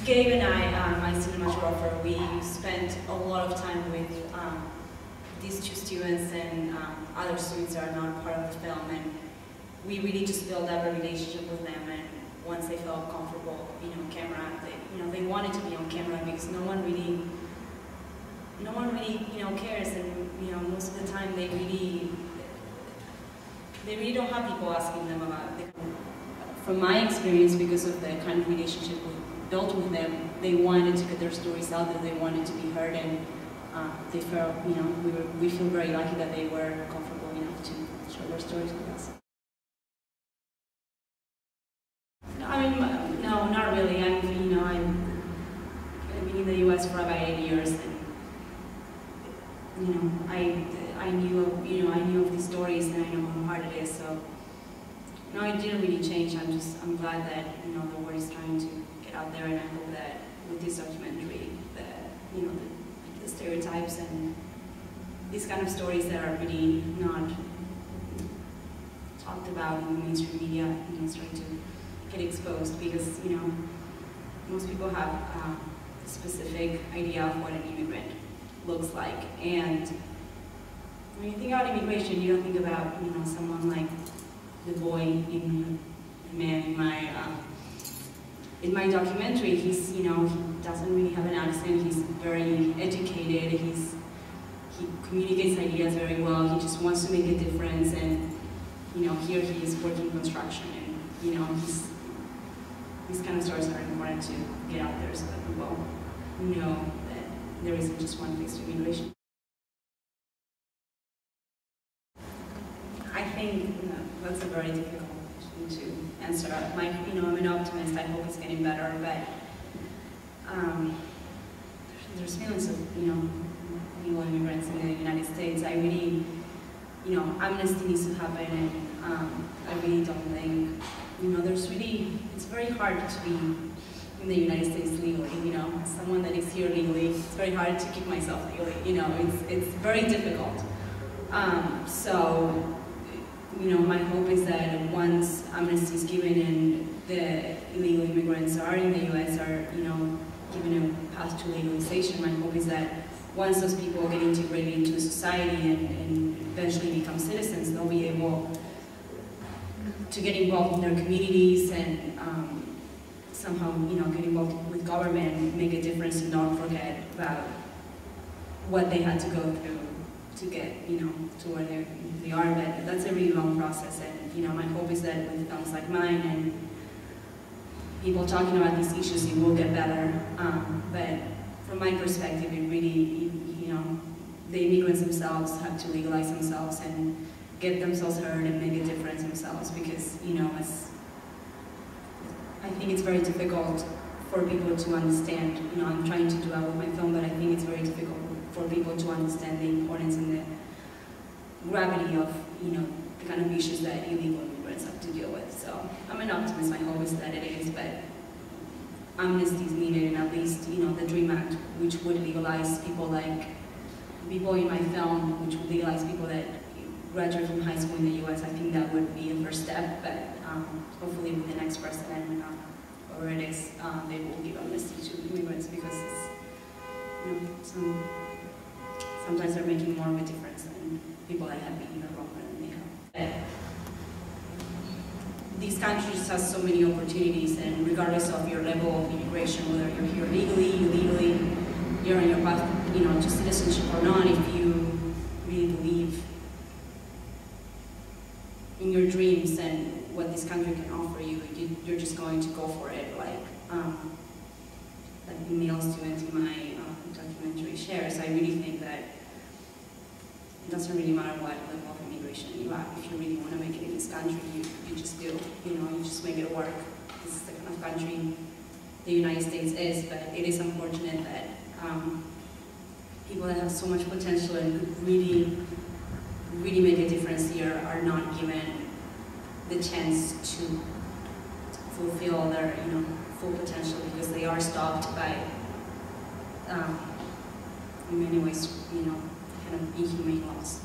Gabe and I, my cinematographer, we spent a lot of time with these two students and other students that are not part of the film, and we really just built up a relationship with them. And once they felt comfortable, on camera, they wanted to be on camera because no one really, cares, and most of the time they really don't have people asking them about it. From my experience, because of the kind of relationship we built with them, they wanted to get their stories out there, they wanted to be heard, and they felt, we feel very lucky that they were comfortable enough to share their stories with us. No, not really. I've been in the U.S. for about 8 years, and I knew of these stories, and I know how hard it is. So no, it didn't really change. I'm glad that the word is trying to get out there, and I hope that with this documentary, the stereotypes and these kind of stories that are really not talked about in the mainstream media, start to get exposed, because most people have a specific idea of what an immigrant looks like, and when you think about immigration, you don't think about someone like the boy in the man in my documentary. He's he doesn't really have an accent. He's very educated. He communicates ideas very well. He just wants to make a difference, and here he is working construction, and these kind of stories are important to get out there so that people know that there isn't just one face to immigration. I think that's a very difficult question to answer. I'm an optimist. I hope it's getting better, but there's millions of illegal immigrants in the United States. I really, amnesty needs to happen, and I really don't think it's very hard to be in the United States legally. As someone that is here legally, it's very hard to keep myself legally. It's very difficult. So, my hope is that once amnesty is given and the illegal immigrants are in the U.S. are, given a path to legalization, my hope is that once those people get integrated into society and eventually become citizens, they'll be able to get involved in their communities and somehow, get involved with government and make a difference and not forget about what they had to go through to get, to where they are. But that's a really long process, and my hope is that with films like mine and people talking about these issues, it will get better. But from my perspective, it really, the immigrants themselves have to legalize themselves and get themselves heard and make a difference themselves, because, I think it's very difficult for people to understand. I'm trying to do that with my film, but I think it's very difficult for people to understand the importance and the gravity of, the kind of issues that illegal immigrants have to deal with. So I'm an optimist. My hope is that it is, but amnesty is needed, and at least, the DREAM Act, which would legalize people like people in my film, which would legalize people that graduate from high school in the U.S. I think that would be a first step, but hopefully with the next president, whoever it is, they will give amnesty to immigrants, because it's, sometimes they're making more of a difference than people that have been here longer than they have. These countries have so many opportunities, and regardless of your level of immigration, whether you're here legally, illegally, you're on your path, to citizenship or not, if you really believe in your dreams and what this country can offer you, you're just going to go for it. Like the male student in my documentary shares, I really think that it doesn't really matter what level of immigration you have. If you really want to make it in this country, you just do. You just make it work. This is the kind of country the United States is, but it is unfortunate that people that have so much potential and could really make a difference here are not given the chance to fulfill their full potential, because they are stopped by in many ways kind of inhumane laws.